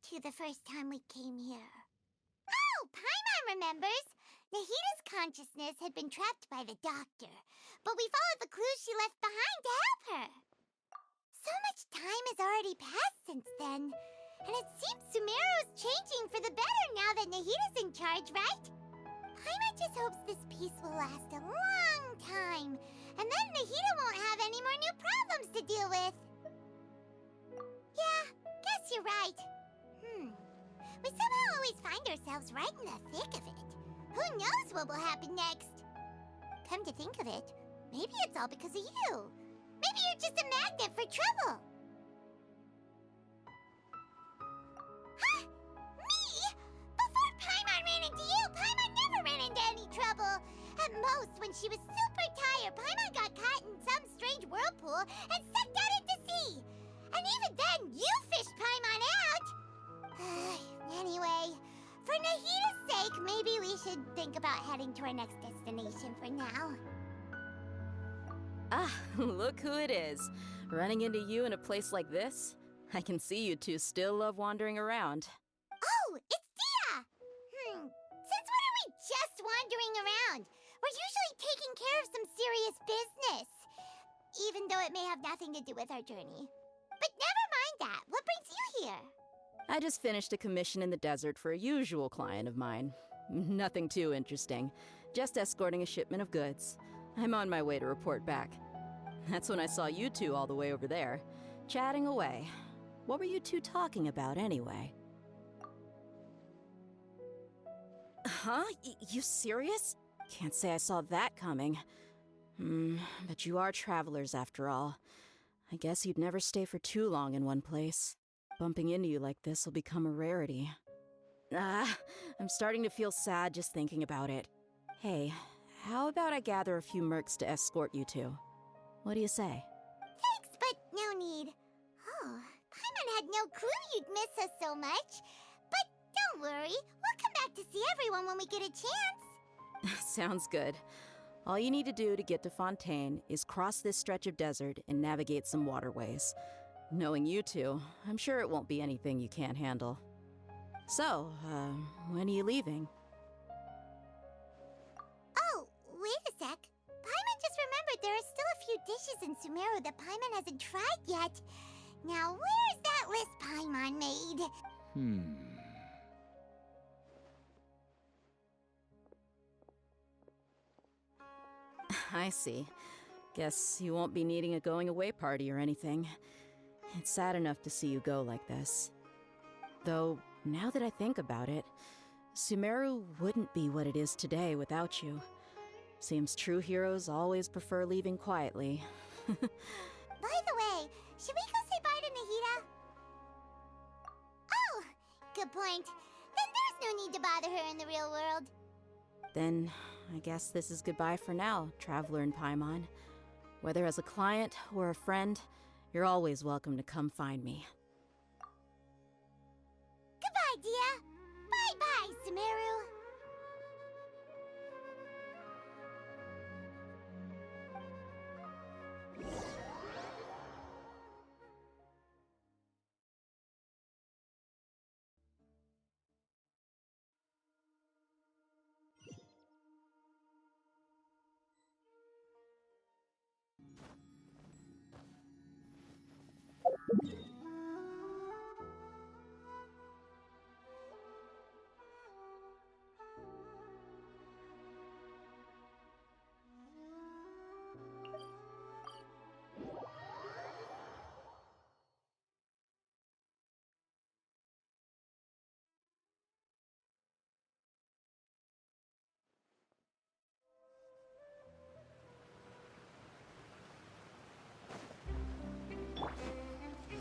to the first time we came here? Oh, Paimon remembers! Nahita's consciousness had been trapped by the doctor, but we followed the clues she left behind to help her. So much time has already passed since then, and it seems Sumeru's changing for the better now that Nahita's in charge, right? Paimon just hopes this peace will last a long time, and then Nahita won't have any more new problems to deal with. Yeah, guess you're right. We somehow always find ourselves right in the thick of it. Who knows what will happen next? Come to think of it, maybe it's all because of you. Maybe you're just a magnet for trouble. Huh? Me? Before Paimon ran into you, Paimon never ran into any trouble. At most, when she was super tired, Paimon got caught in some strange whirlpool and sucked out into sea. And even then, you fished Paimon out. Anyway, for Nahita's sake, maybe we should think about heading to our next destination for now. Ah, look who it is. Running into you in a place like this? I can see you two still love wandering around. Oh, it's Dia! Since when are we just wandering around? We're usually taking care of some serious business. Even though it may have nothing to do with our journey. But never mind that. What brings you here? I just finished a commission in the desert for a usual client of mine. Nothing too interesting. Just escorting a shipment of goods. I'm on my way to report back. That's when I saw you two all the way over there, chatting away. What were you two talking about anyway? Huh? You serious? Can't say I saw that coming. But you are travelers after all. I guess you'd never stay for too long in one place. Bumping into you like this will become a rarity. I'm starting to feel sad just thinking about it. Hey, how about I gather a few mercs to escort you two? What do you say? Thanks, but no need. Oh, Paimon had no clue you'd miss us so much. But don't worry, we'll come back to see everyone when we get a chance. Sounds good. All you need to do to get to Fontaine is cross this stretch of desert and navigate some waterways. Knowing you two, I'm sure it won't be anything you can't handle. So, when are you leaving? Oh, wait a sec. Paimon just remembered there are still a few dishes in Sumeru that Paimon hasn't tried yet. Now, where's that list Paimon made? I see. Guess you won't be needing a going-away party or anything. It's sad enough to see you go like this. Though, now that I think about it, Sumeru wouldn't be what it is today without you. Seems true heroes always prefer leaving quietly. By the way, should we go say bye to Nahita? Oh, good point. Then there's no need to bother her in the real world. Then, I guess this is goodbye for now, Traveler in Paimon. Whether as a client or a friend, you're always welcome to come find me. Goodbye, Dia. Bye-bye, Sumeru.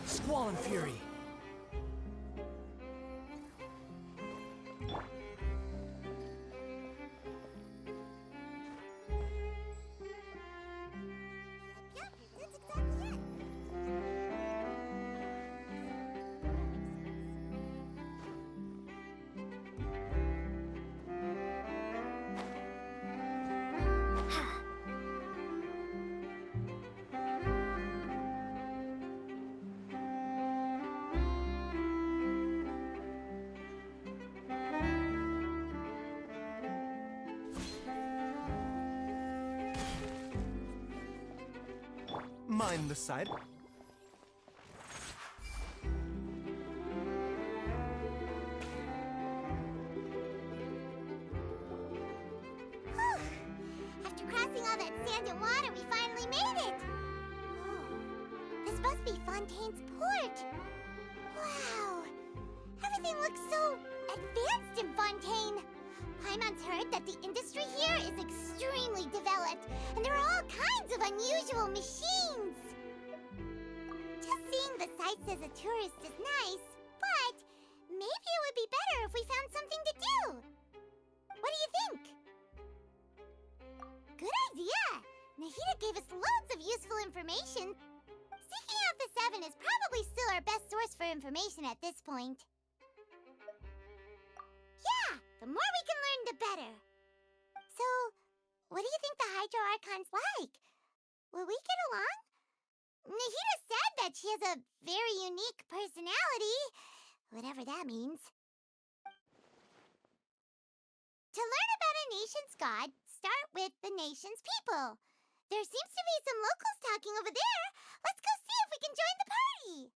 Squall and Fury! Yep, that's exactly it. mind the side. After crossing all that sand and water, we finally made it! Oh, this must be Fontaine's port! Wow! Everything looks so advanced in Fontaine! Paimon's heard that the industry here is extremely developed, and there are all kinds of unusual machines! Just seeing the sights as a tourist is nice, but maybe it would be better if we found something to do! What do you think? Good idea! Nahida gave us loads of useful information. Seeking out the Seven is probably still our best source for information at this point. Yeah! The more we can learn, the better. So, what do you think the Hydro Archon's like? Will we get along? Nahida said that she has a very unique personality, whatever that means. To learn about a nation's god, start with the nation's people. There seems to be some locals talking over there. Let's go see if we can join the party.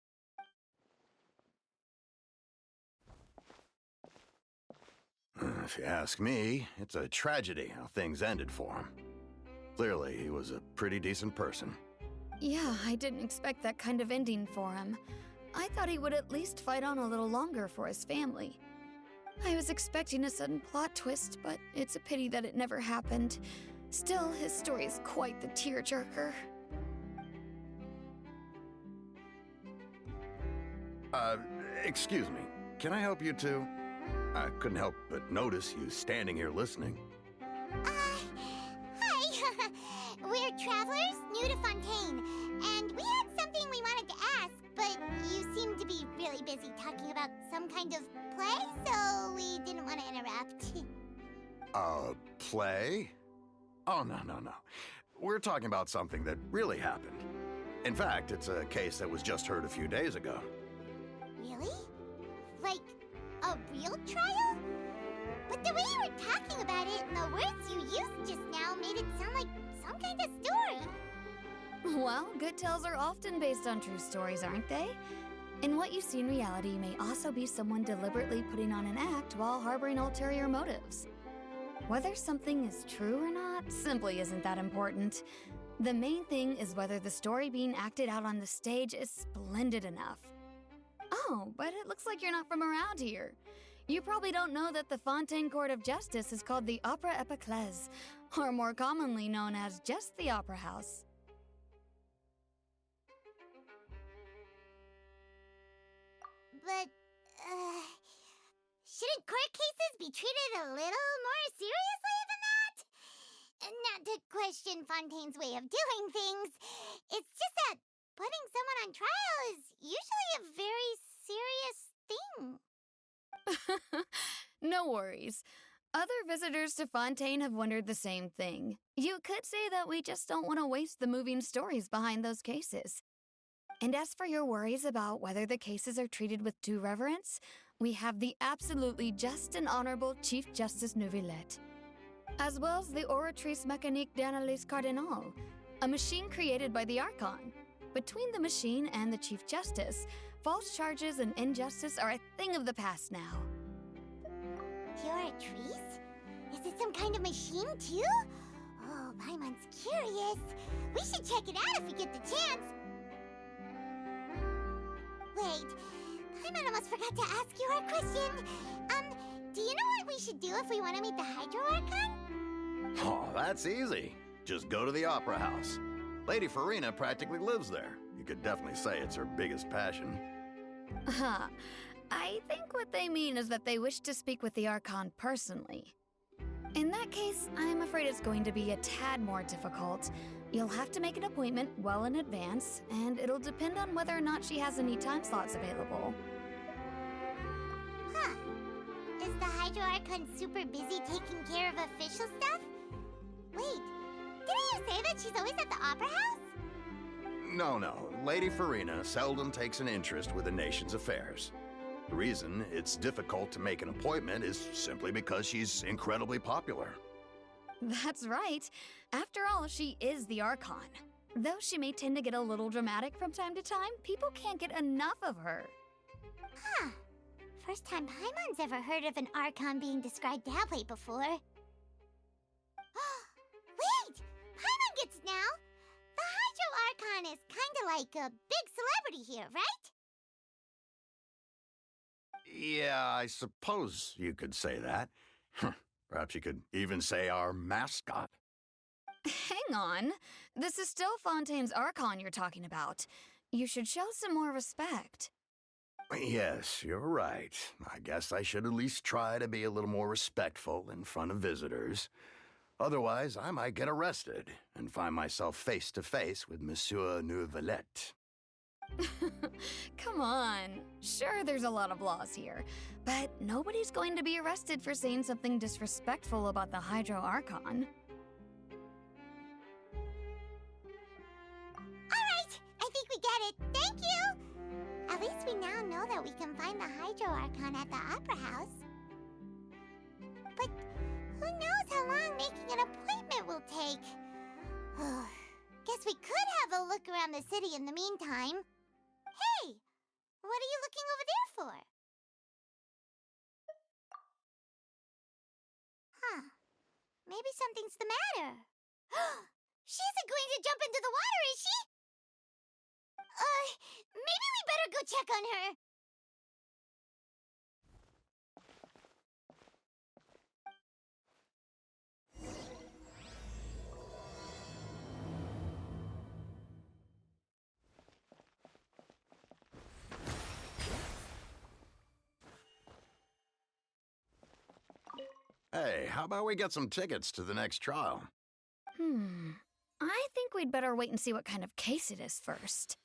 If you ask me, it's a tragedy how things ended for him. Clearly, he was a pretty decent person. Yeah, I didn't expect that kind of ending for him. I thought he would at least fight on a little longer for his family. I was expecting a sudden plot twist, but it's a pity that it never happened. Still, his story is quite the tearjerker. Excuse me. Can I help you two? I couldn't help but notice you standing here listening. Hi. We're travelers new to Fontaine, and we had something we wanted to ask, but you seem to be really busy talking about some kind of play, so we didn't want to interrupt. Play? Oh, no. We're talking about something that really happened. In fact, it's a case that was just heard a few days ago. Really? Like, a real trial? But the way you were talking about it and the words you used just now made it sound like some kind of story. Well, good tales are often based on true stories, aren't they? And what you see in reality may also be someone deliberately putting on an act while harboring ulterior motives. Whether something is true or not simply isn't that important. The main thing is whether the story being acted out on the stage is splendid enough. Oh, but it looks like you're not from around here. You probably don't know that the Fontaine Court of Justice is called the Opera Epiclese, or more commonly known as just the Opera House. But, shouldn't court cases be treated a little more seriously than that? Not to question Fontaine's way of doing things. It's just that putting someone on trial is usually a very serious thing. No worries. Other visitors to Fontaine have wondered the same thing. You could say that we just don't want to waste the moving stories behind those cases. And as for your worries about whether the cases are treated with due reverence, we have the absolutely just and honorable Chief Justice Neuvillette, as well as the Oratrice Mécanique d'Analyse Cardinal, a machine created by the Archon. Between the machine and the Chief Justice, false charges and injustice are a thing of the past now. Oratrice? Is it some kind of machine, too? Oh, Paimon's curious. We should check it out if we get the chance. Wait, Paimon almost forgot to ask you our question. Do you know what we should do if we want to meet the Hydro Archon? Oh, that's easy. Just go to the Opera House. Lady Farina practically lives there. You could definitely say it's her biggest passion. I think what they mean is that they wish to speak with the Archon personally. In that case, I'm afraid it's going to be a tad more difficult. You'll have to make an appointment well in advance, and it'll depend on whether or not she has any time slots available. Huh. Is the Hydro Archon super busy taking care of official stuff? Wait, didn't you say that she's always at the Opera House? No. Lady Farina seldom takes an interest with the nation's affairs. The reason it's difficult to make an appointment is simply because she's incredibly popular. That's right. After all, she is the Archon. Though she may tend to get a little dramatic from time to time, people can't get enough of her. Huh. First time Paimon's ever heard of an Archon being described that way before. Wait! Paimon gets now! The Hydro Archon is kinda like a big celebrity here, right? Yeah, I suppose you could say that. Perhaps you could even say our mascot. Hang on. This is still Fontaine's Archon you're talking about. You should show some more respect. Yes, you're right. I guess I should at least try to be a little more respectful in front of visitors. Otherwise, I might get arrested and find myself face to face with Monsieur Neuvillette. Come on. Sure, there's a lot of laws here, but nobody's going to be arrested for saying something disrespectful about the Hydro Archon. Alright, I think we get it. Thank you! At least we now know that we can find the Hydro Archon at the Opera House. But who knows how long making an appointment will take? Guess we could have a look around the city in the meantime. Hey! What are you looking over there for? Huh. Maybe something's the matter. She isn't going to jump into the water, is she? Maybe we better go check on her. Hey, how about we get some tickets to the next trial? I think we'd better wait and see what kind of case it is first.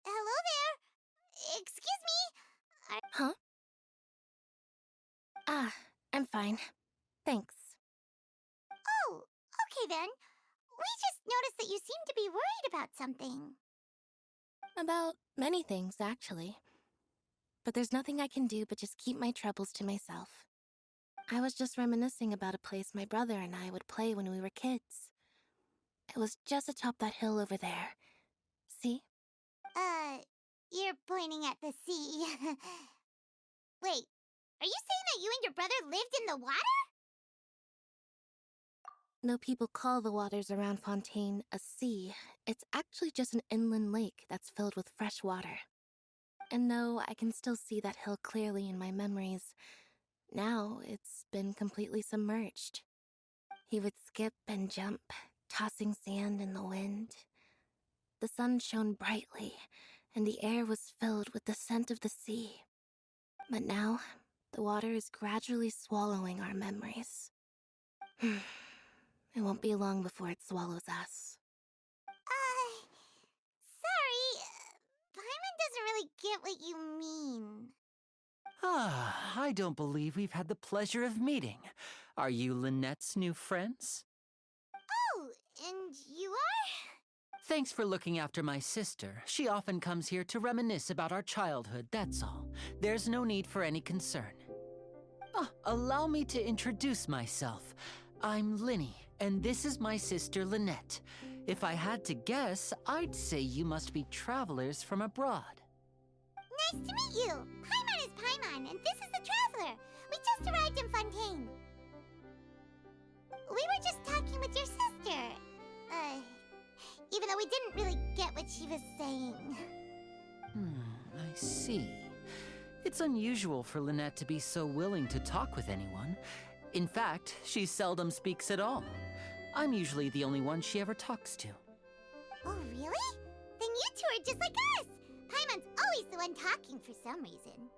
Hello there. Excuse me. Huh? Ah, I'm fine. Thanks. Oh, okay then. We just noticed that you seem to be worried about something. About many things, actually. But there's nothing I can do but just keep my troubles to myself. I was just reminiscing about a place my brother and I would play when we were kids. It was just atop that hill over there. See? You're pointing at the sea. Wait, are you saying that you and your brother lived in the water? No, people call the waters around Fontaine a sea. It's actually just an inland lake that's filled with fresh water. And no, I can still see that hill clearly in my memories. Now it's been completely submerged. He would skip and jump, tossing sand in the wind. The sun shone brightly, and the air was filled with the scent of the sea. But now, the water is gradually swallowing our memories. It won't be long before it swallows us. Sorry. Paimon doesn't really get what you mean. I don't believe we've had the pleasure of meeting. Are you Lynette's new friends? Oh, and you are? Thanks for looking after my sister. She often comes here to reminisce about our childhood, that's all. There's no need for any concern. Allow me to introduce myself. I'm Linny, and this is my sister Lynette. If I had to guess, I'd say you must be travelers from abroad. Nice to meet you. Paimon is Paimon, and this is the Traveler. We just arrived in Fontaine. We were just talking with your sister. Even though we didn't really get what she was saying. I see. It's unusual for Lynette to be so willing to talk with anyone. In fact, she seldom speaks at all. I'm usually the only one she ever talks to. Oh, really? Then you two are just like us. Paimon's always the one talking for some reason.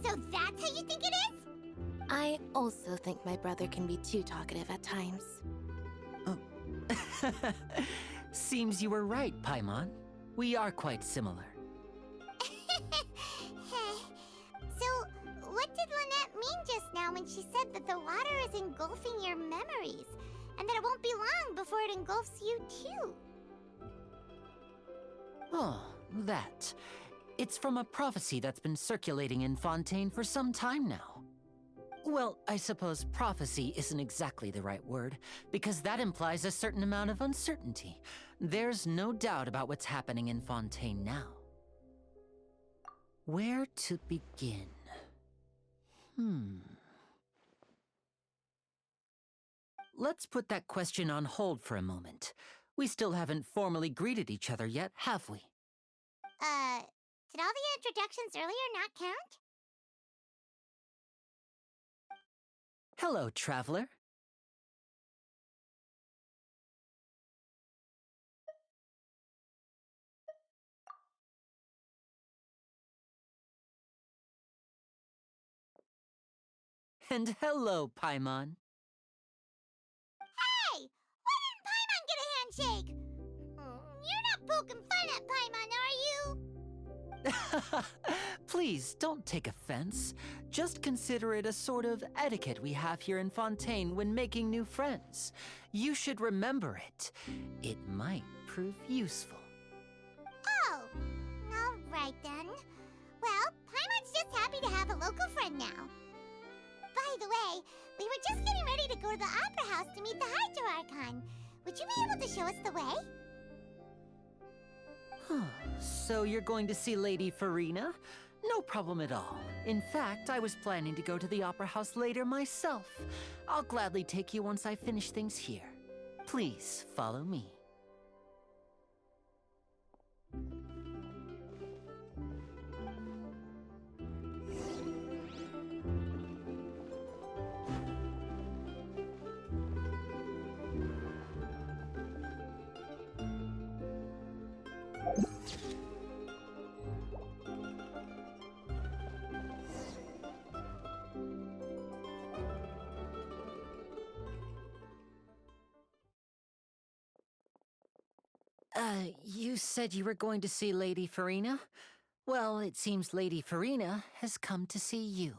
So that's how you think it is? I also think my brother can be too talkative at times. Seems you were right, Paimon. We are quite similar. So, what did Lynette mean just now when she said that the water is engulfing your memories, and that it won't be long before it engulfs you too? Oh, that. It's from a prophecy that's been circulating in Fontaine for some time now. Well, I suppose prophecy isn't exactly the right word, because that implies a certain amount of uncertainty. There's no doubt about what's happening in Fontaine now. Where to begin? Let's put that question on hold for a moment. We still haven't formally greeted each other yet, have we? Did all the introductions earlier not count? Hello, traveler. And hello, Paimon. Hey! Why didn't Paimon get a handshake? You're not poking fun at Paimon, are you? Please, don't take offense. Just consider it a sort of etiquette we have here in Fontaine when making new friends. You should remember it. It might prove useful. Oh, all right then. Well, Paimon's just happy to have a local friend now. By the way, we were just getting ready to go to the Opera House to meet the Hydro Archon. Would you be able to show us the way? So you're going to see Lady Farina? No problem at all. In fact, I was planning to go to the Opera House later myself. I'll gladly take you once I finish things here. Please, follow me. You said you were going to see Lady Farina? Well, it seems Lady Farina has come to see you.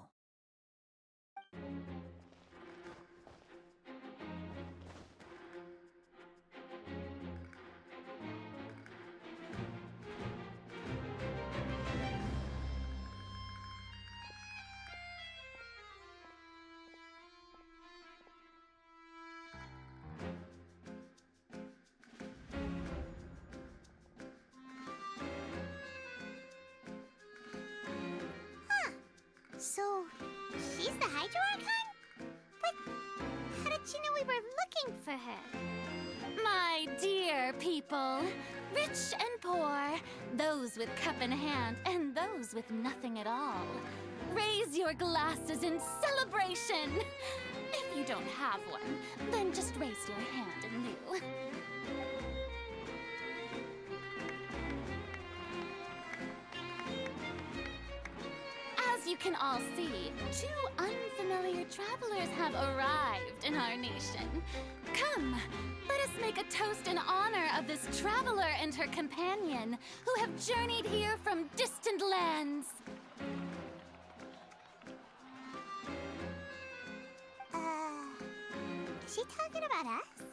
So, she's the Hydro Archon? But how did she know we were looking for her? My dear people, rich and poor, those with cup in hand and those with nothing at all, raise your glasses in celebration. If you don't have one, then just raise your hand anew. As you can all see, two unfamiliar travelers have arrived in our nation. Come, let us make a toast in honor of this traveler and her companion who have journeyed here from distant lands. Is she talking about us?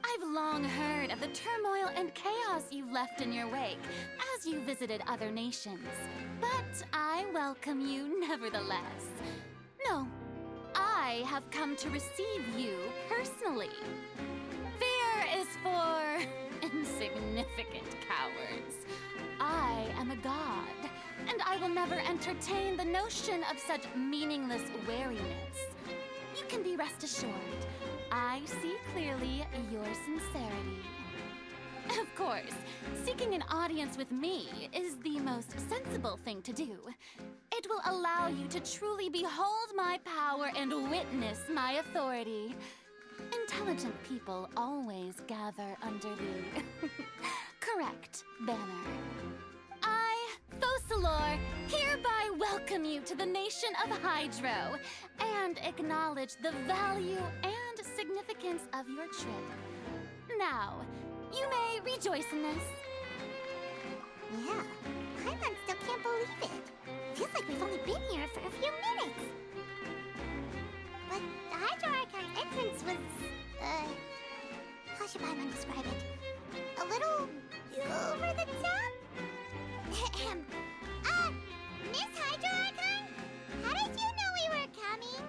I've long heard of the turmoil and chaos you've left in your wake as you visited other nations. But I welcome you nevertheless. No, I have come to receive you personally. Fear is for insignificant cowards. I am a god, and I will never entertain the notion of such meaningless wariness. You can be rest assured, I see clearly your sincerity. Of course, seeking an audience with me is the most sensible thing to do. It will allow you to truly behold my power and witness my authority. Correct, Banner. I, Focalor, hereby welcome you to the nation of Hydro and acknowledge the value and significance of your trip. Now, you may rejoice in this. Yeah, Paimon still can't believe it. Feels like we've only been here for a few minutes. But the Hydro Archon's entrance was, how should Paimon describe it? A little over the top? Miss Hydro Archon? How did you know we were coming?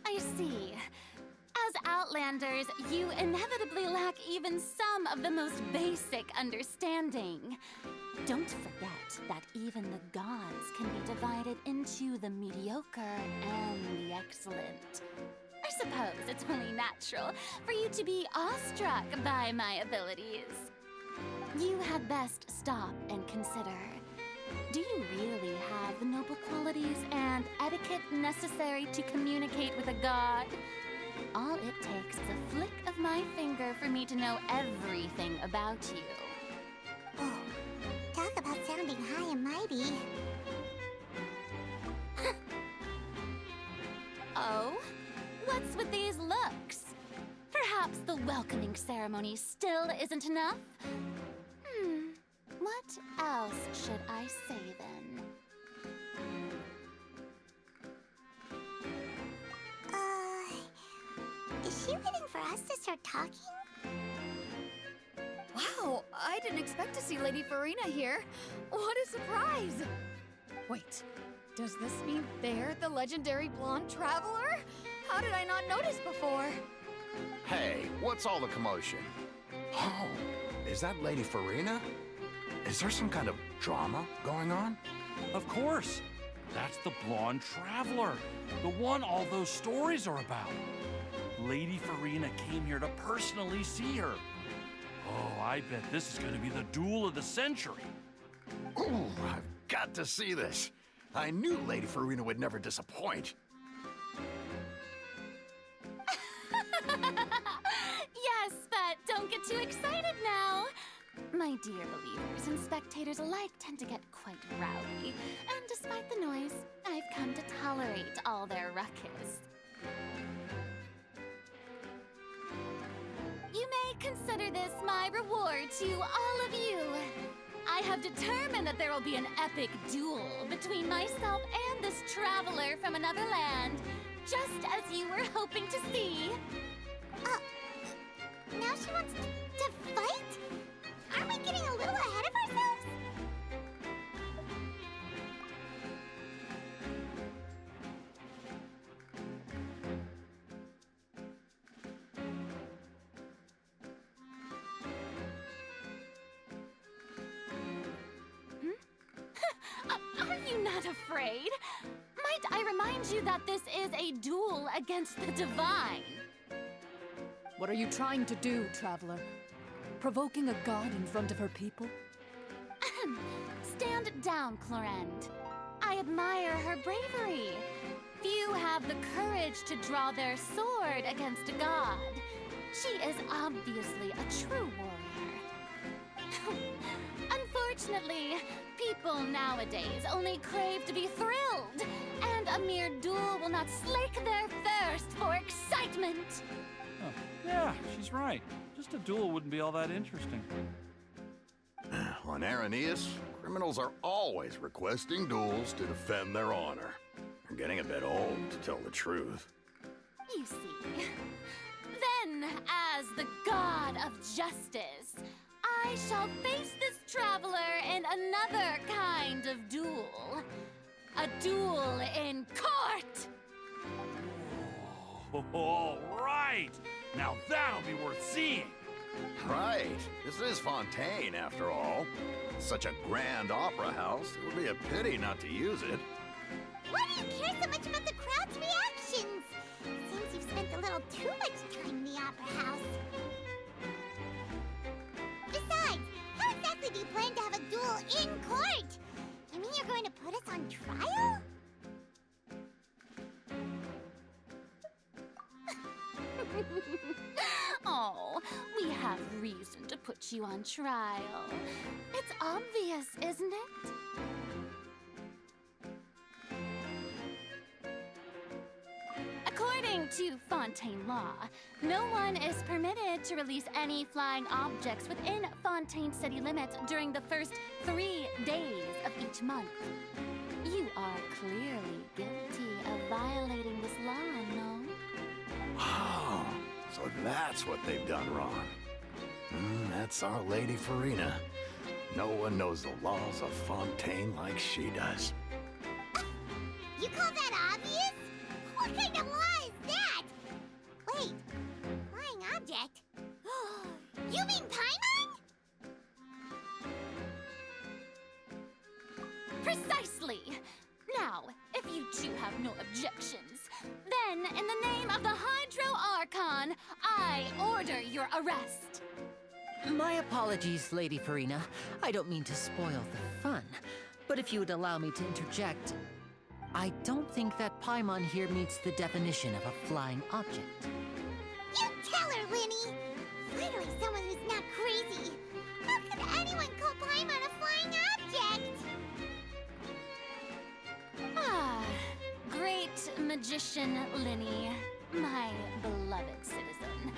I see. As Outlanders, you inevitably lack even some of the most basic understanding. Don't forget that even the gods can be divided into the mediocre and the excellent. I suppose it's only natural for you to be awestruck by my abilities. You had best stop and consider. Do you really have the noble qualities and etiquette necessary to communicate with a god? All it takes is a flick of my finger for me to know everything about you. Oh, talk about sounding high and mighty. Oh? What's with these looks? Perhaps the welcoming ceremony still isn't enough? What else should I say then? Is she waiting for us to start talking? Wow, I didn't expect to see Lady Farina here. What a surprise! Wait, does this mean they're the legendary blonde traveler? How did I not notice before? Hey, what's all the commotion? Oh, is that Lady Farina? Is there some kind of drama going on? Of course. That's the blonde traveler. The one all those stories are about. Lady Farina came here to personally see her. Oh, I bet this is going to be the duel of the century. Ooh, I've got to see this. I knew Lady Farina would never disappoint. Yes, but don't get too excited now. My dear believers and spectators alike tend to get quite rowdy, and despite the noise, I've come to tolerate all their ruckus. You may consider this my reward to all of you. I have determined that there will be an epic duel between myself and this traveler from another land, just as you were hoping to see. Now she wants to fight? Aren't we getting a little ahead of ourselves? Are you not afraid? Might I remind you that this is a duel against the divine? What are you trying to do, traveler? Provoking a god in front of her people? Stand down, Clorend. I admire her bravery. Few have the courage to draw their sword against a god. She is obviously a true warrior. Unfortunately, people nowadays only crave to be thrilled, and a mere duel will not slake their thirst for excitement. Oh, yeah, she's right. Just a duel wouldn't be all that interesting. On Araneus, criminals are always requesting duels to defend their honor. They're getting a bit old, to tell the truth. You see. Then, as the god of justice, I shall face this traveler in another kind of duel. A duel in court! All right! Now that'll be worth seeing! Right. This is Fontaine, after all. Such a grand opera house, it would be a pity not to use it. Why do you care so much about the crowd's reactions? Seems you've spent a little too much time in the opera house. Besides, how exactly do you plan to have a duel in court? You mean you're going to put us on trial? Oh, we have reason to put you on trial. It's obvious, isn't it? According to Fontaine law, no one is permitted to release any flying objects within Fontaine city limits during the first 3 days of each month. You are clearly guilty of violating this law, no? Oh, so that's what they've done wrong. That's Our Lady Farina. No one knows the laws of Fontaine like she does. You call that obvious? What kind of law is that? Wait, flying object? You mean Paimon? Precisely! Now, if you two have no objections, then in the name of the Hydro Archon, I order your arrest. My apologies, Lady Farina. I don't mean to spoil the fun. But if you would allow me to interject, I don't think that Paimon here meets the definition of a flying object. You tell her, Winnie! Finally someone who's not crazy. How could anyone call Paimon a flying object? Ah, great magician Linny, my beloved citizen.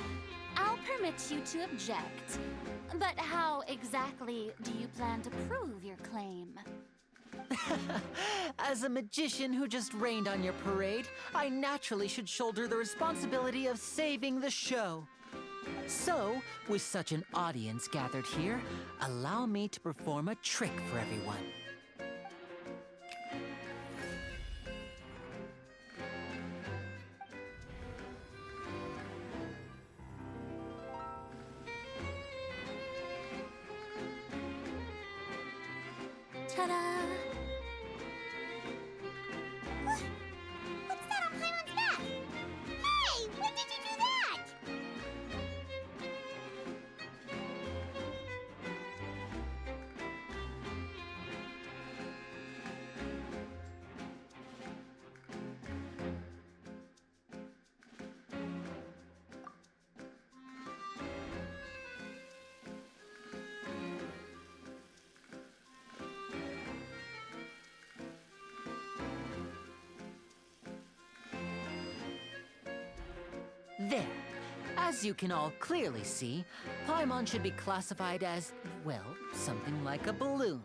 I'll permit you to object, but how exactly do you plan to prove your claim? As a magician who just rained on your parade, I naturally should shoulder the responsibility of saving the show. So, with such an audience gathered here, allow me to perform a trick for everyone. Ta-da! What's that on Paimon's back? Hey, when did you do that? There. As you can all clearly see, Paimon should be classified as, well, something like a balloon.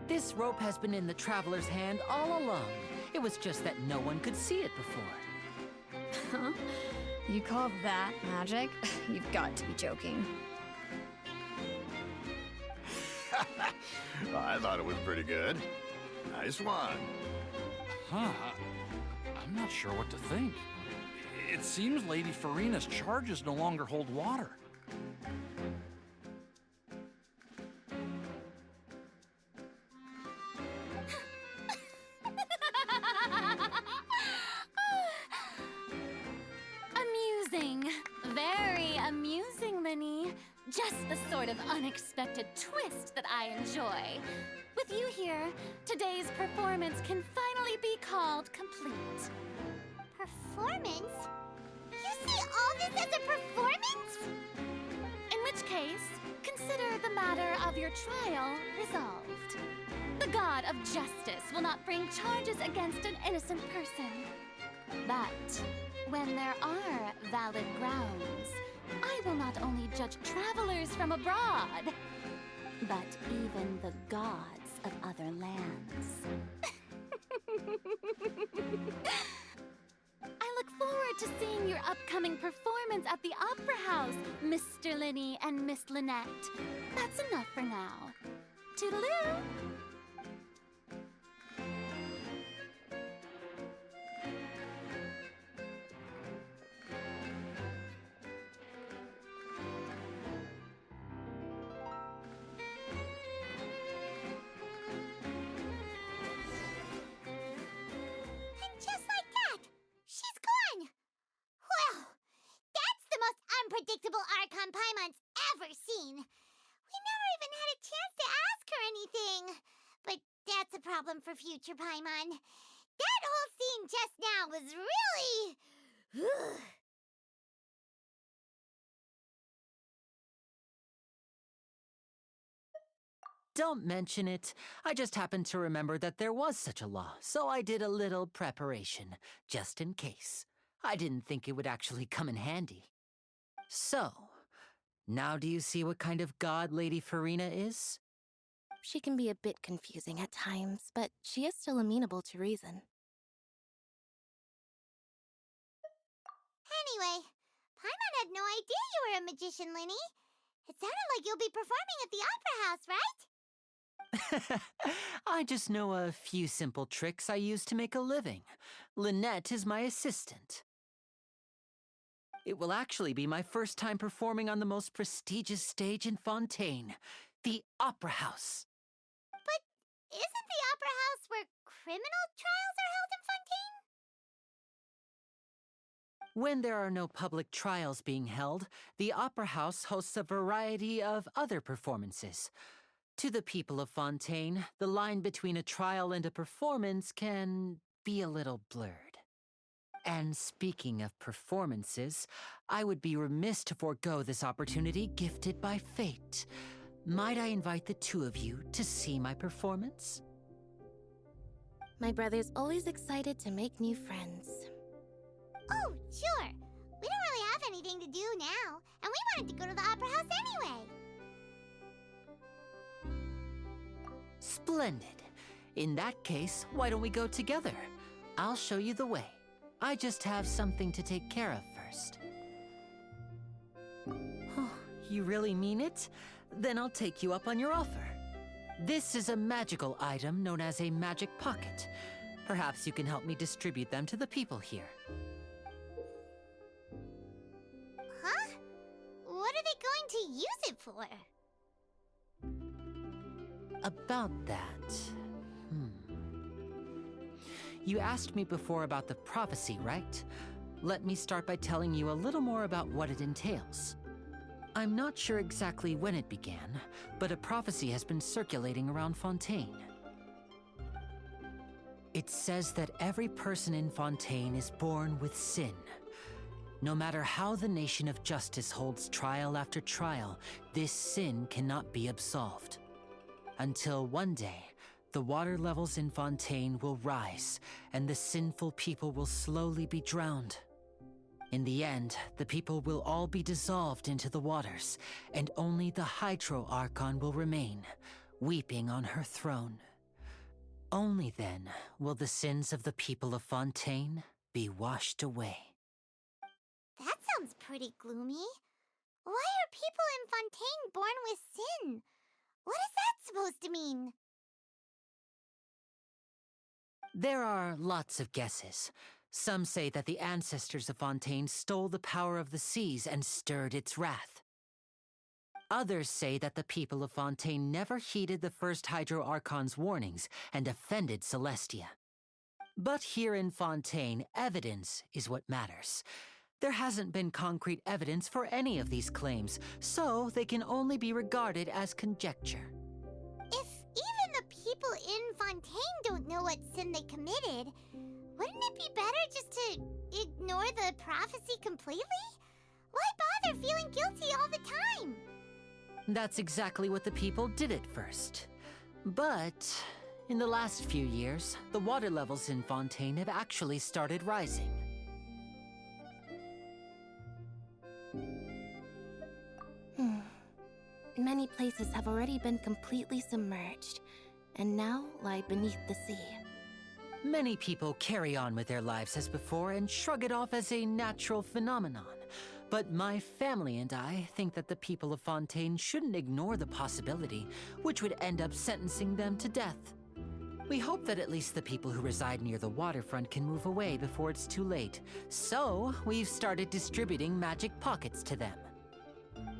This rope has been in the Traveler's hand all along. It was just that no one could see it before. Huh? You call that magic? You've got to be joking. I thought it was pretty good. Nice one. Huh? I'm not sure what to think. It seems Lady Farina's charges no longer hold water. Amusing. Very amusing, Linny. Just the sort of unexpected twist that I enjoy. With you here, today's performance can finally be called complete. Performance? You see all this as a performance? In which case, consider the matter of your trial resolved. The god of justice will not bring charges against an innocent person. But when there are valid grounds, I will not only judge travelers from abroad, but even the gods of other lands. I look forward to seeing your upcoming performance at the Opera House, Mr. Linny and Miss Lynette. That's enough for now. Toodaloo! And just like that, she's gone. Well, that's the most unpredictable Archon Paimon's ever seen. We never even had a chance to ask her anything. But that's a problem for future Paimon. That whole scene just now was really... Don't mention it. I just happened to remember that there was such a law, so I did a little preparation, just in case. I didn't think it would actually come in handy. So, now do you see what kind of god Lady Farina is? She can be a bit confusing at times, but she is still amenable to reason. Anyway, Paimon had no idea you were a magician, Linny. It sounded like you'll be performing at the Opera House, right? I just know a few simple tricks I use to make a living. Lynette is my assistant. It will actually be my first time performing on the most prestigious stage in Fontaine, the Opera House. But isn't the Opera House where criminal trials are held in Fontaine? When there are no public trials being held, the Opera House hosts a variety of other performances. To the people of Fontaine, the line between a trial and a performance can be a little blurred. And speaking of performances, I would be remiss to forego this opportunity gifted by fate. Might I invite the two of you to see my performance? My brother's always excited to make new friends. Oh, sure. We don't really have anything to do now, and we wanted to go to the Opera House anyway. Splendid. In that case, why don't we go together? I'll show you the way. I just have something to take care of first. Oh, you really mean it? Then I'll take you up on your offer. This is a magical item known as a magic pocket. Perhaps you can help me distribute them to the people here. Huh? What are they going to use it for? About that... You asked me before about the prophecy, right? Let me start by telling you a little more about what it entails. I'm not sure exactly when it began, but a prophecy has been circulating around Fontaine. It says that every person in Fontaine is born with sin. No matter how the nation of justice holds trial after trial, this sin cannot be absolved. Until one day, the water levels in Fontaine will rise, and the sinful people will slowly be drowned. In the end, the people will all be dissolved into the waters, and only the Hydro Archon will remain, weeping on her throne. Only then will the sins of the people of Fontaine be washed away. That sounds pretty gloomy. Why are people in Fontaine born with sin? What is that supposed to mean? There are lots of guesses. Some say that the ancestors of Fontaine stole the power of the seas and stirred its wrath. Others say that the people of Fontaine never heeded the first Hydro Archon's warnings and offended Celestia. But here in Fontaine, evidence is what matters. There hasn't been concrete evidence for any of these claims, so they can only be regarded as conjecture. If even the people in Fontaine don't know what sin they committed, wouldn't it be better just to ignore the prophecy completely? Why bother feeling guilty all the time? That's exactly what the people did at first. But in the last few years, the water levels in Fontaine have actually started rising. Many places have already been completely submerged, and now lie beneath the sea. Many people carry on with their lives as before and shrug it off as a natural phenomenon. But my family and I think that the people of Fontaine shouldn't ignore the possibility, which would end up sentencing them to death. We hope that at least the people who reside near the waterfront can move away before it's too late. So, we've started distributing magic pockets to them.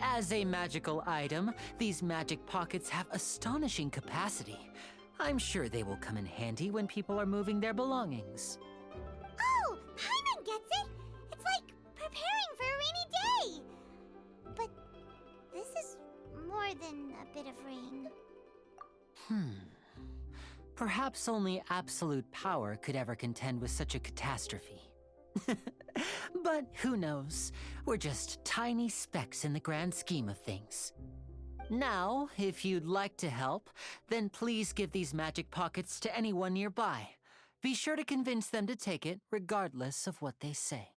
As a magical item, these magic pockets have astonishing capacity. I'm sure they will come in handy when people are moving their belongings. Oh, Paimon gets it! It's like preparing for a rainy day! But this is more than a bit of rain. Perhaps only absolute power could ever contend with such a catastrophe. But who knows? We're just tiny specks in the grand scheme of things. Now, if you'd like to help, then please give these magic pockets to anyone nearby. Be sure to convince them to take it, regardless of what they say.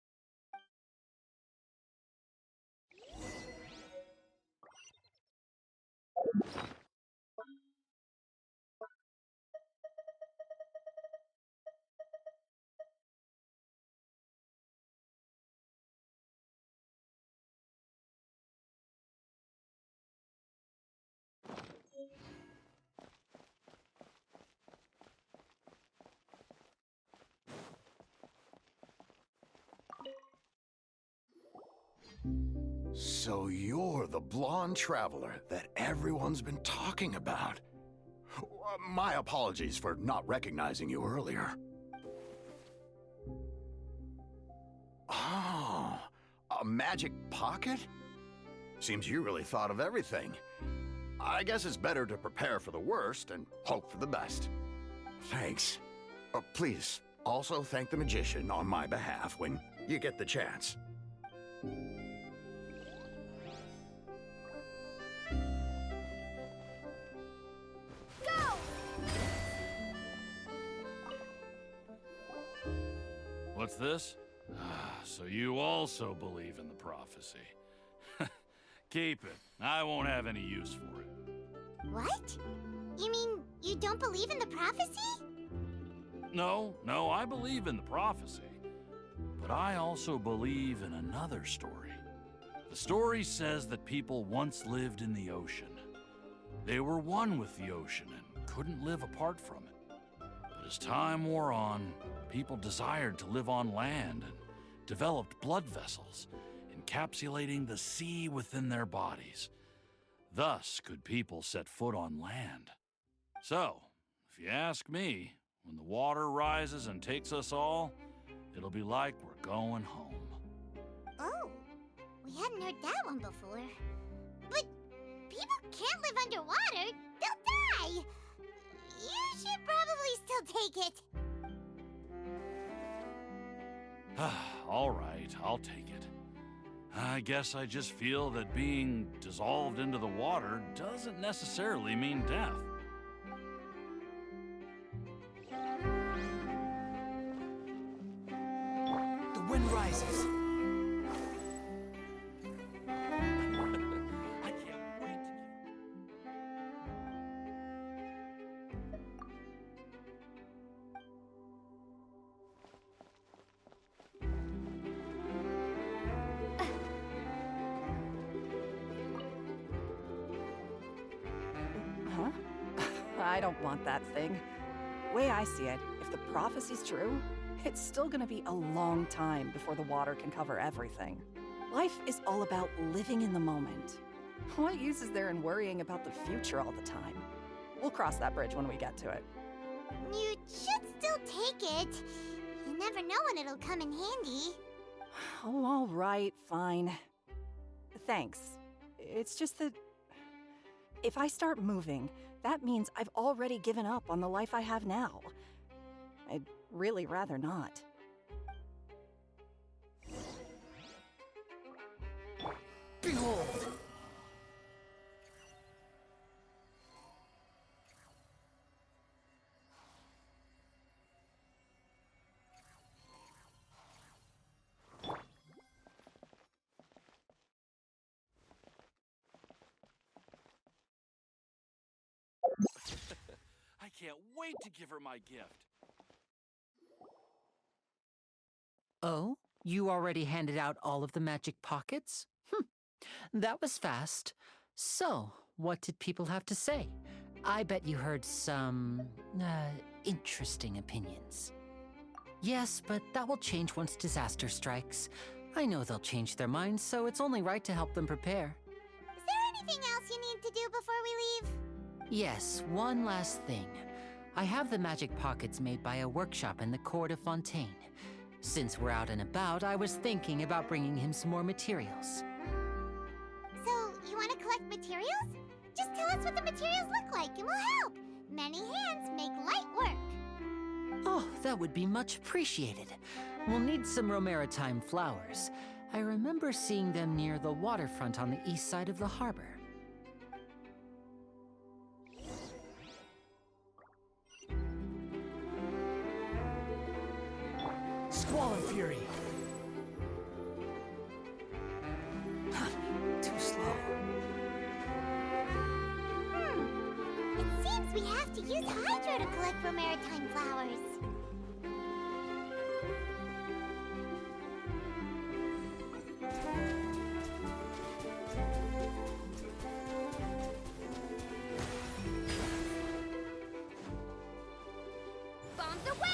So you're the blonde traveler that everyone's been talking about. My apologies for not recognizing you earlier. Oh, a magic pocket? Seems you really thought of everything. I guess it's better to prepare for the worst and hope for the best. Thanks. Please, also thank the magician on my behalf when you get the chance. What's this? So you also believe in the prophecy. Keep it. I won't have any use for it. What? You mean you don't believe in the prophecy? No, I believe in the prophecy. But I also believe in another story. The story says that people once lived in the ocean. They were one with the ocean and couldn't live apart from it. But as time wore on, people desired to live on land and developed blood vessels, encapsulating the sea within their bodies. Thus could people set foot on land. So, if you ask me, when the water rises and takes us all, it'll be like we're going home. Oh, we hadn't heard that one before. But people can't live underwater. They'll die. You should probably still take it. All right, I'll take it. I guess I just feel that being dissolved into the water doesn't necessarily mean death. The wind rises. I can't wait to Huh? I don't want that thing. Way I see it, if the prophecy's true, it's still gonna be a long time before the water can cover everything. Life is all about living in the moment. What use is there in worrying about the future all the time? We'll cross that bridge when we get to it. You should still take it. You never know when it'll come in handy. Oh, all right, fine. Thanks. It's just that if I start moving, that means I've already given up on the life I have now. I'd really rather not. Behold! I can't wait to give her my gift. Oh, you already handed out all of the magic pockets? That was fast. So, what did people have to say? I bet you heard some, interesting opinions. Yes, but that will change once disaster strikes. I know they'll change their minds, so it's only right to help them prepare. Is there anything else you need to do before we leave? Yes, one last thing. I have the magic pockets made by a workshop in the court of Fontaine. Since we're out and about, I was thinking about bringing him some more materials. So, you want to collect materials? Just tell us what the materials look like and we'll help. Many hands make light work. Oh, that would be much appreciated. We'll need some romaritime flowers. I remember seeing them near the waterfront on the east side of the harbor. Squall and Fury. Too slow. It seems we have to use Hydro to collect for maritime flowers. Bombs away!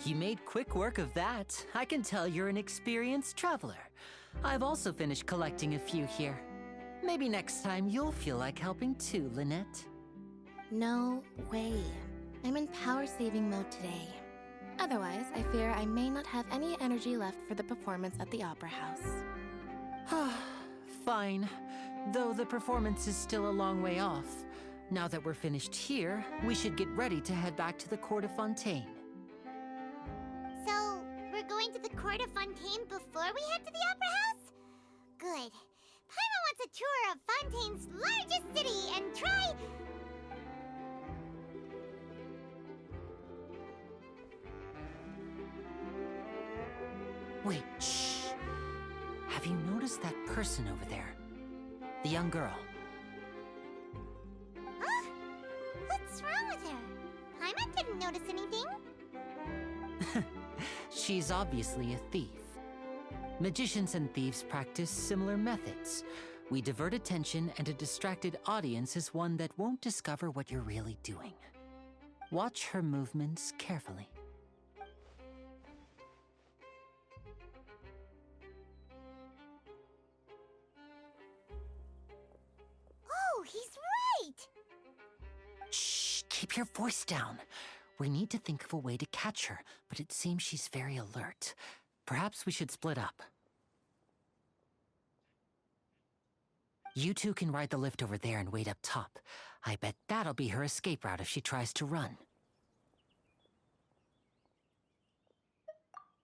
You made quick work of that. I can tell you're an experienced traveler. I've also finished collecting a few here. Maybe next time you'll feel like helping too, Lynette. No way. I'm in power-saving mode today. Otherwise, I fear I may not have any energy left for the performance at the Opera House. Fine. Though the performance is still a long way off. Now that we're finished here, we should get ready to head back to the court of Fontaine. So, we're going to the court of Fontaine before we head to the Opera House? Good. Paimon wants a tour of Fontaine's largest city and try... Wait, shh. Have you noticed that person over there? The young girl. Huh? What's wrong with her? Paimon didn't notice anything. She's obviously a thief. Magicians and thieves practice similar methods. We divert attention, and a distracted audience is one that won't discover what you're really doing. Watch her movements carefully. Oh, he's right! Shh, keep your voice down. We need to think of a way to catch her, but it seems she's very alert. Perhaps we should split up. You two can ride the lift over there and wait up top. I bet that'll be her escape route if she tries to run.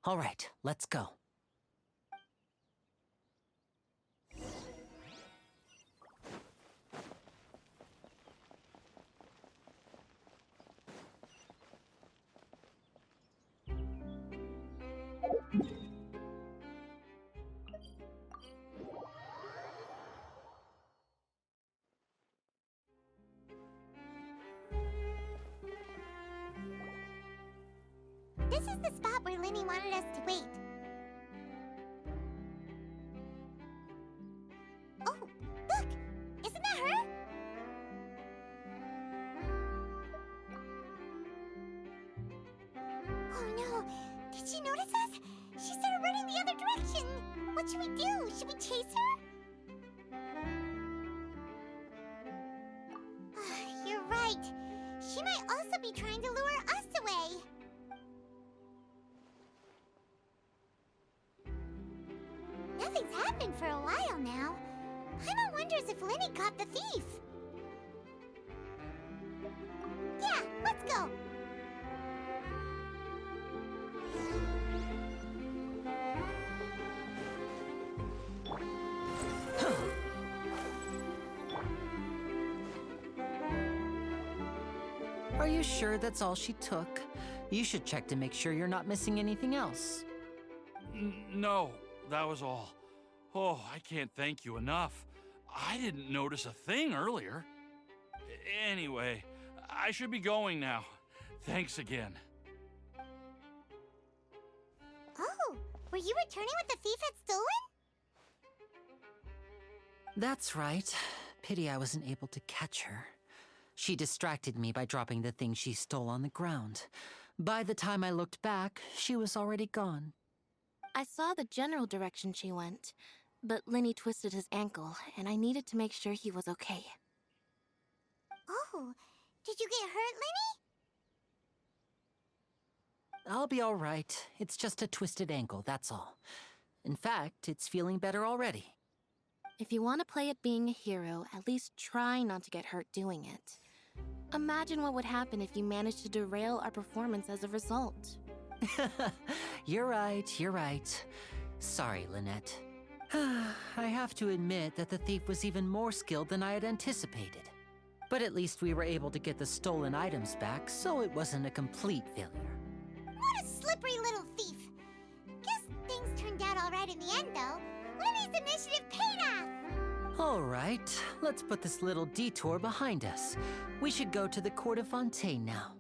All right, let's go. This is the spot where Linny wanted us to wait. Oh, look! Isn't that her? Oh no! Did she notice us? She started running the other direction! What should we do? Should we chase her? You're right. She might also be trying to lure us away. Nothing's happened for a while now. Paimon wonders if Linny caught the thief. Yeah, let's go. Are you sure that's all she took? You should check to make sure you're not missing anything else. No, that was all. Oh, I can't thank you enough. I didn't notice a thing earlier. Anyway, I should be going now. Thanks again. Were you returning what the thief had stolen? That's right. Pity I wasn't able to catch her. She distracted me by dropping the thing she stole on the ground. By the time I looked back, she was already gone. I saw the general direction she went, but Lenny twisted his ankle, and I needed to make sure he was okay. Oh, did you get hurt, Lenny? I'll be all right. It's just a twisted ankle, that's all. In fact, it's feeling better already. If you want to play at being a hero, at least try not to get hurt doing it. Imagine what would happen if you managed to derail our performance as a result. You're right. Sorry, Lynette. I have to admit that the thief was even more skilled than I had anticipated. But at least we were able to get the stolen items back, so it wasn't a complete failure. What a slippery little thief. Guess things turned out all right in the end, though. Lenny's initiative paid off! All right, let's put this little detour behind us. We should go to the court of Fontaine now.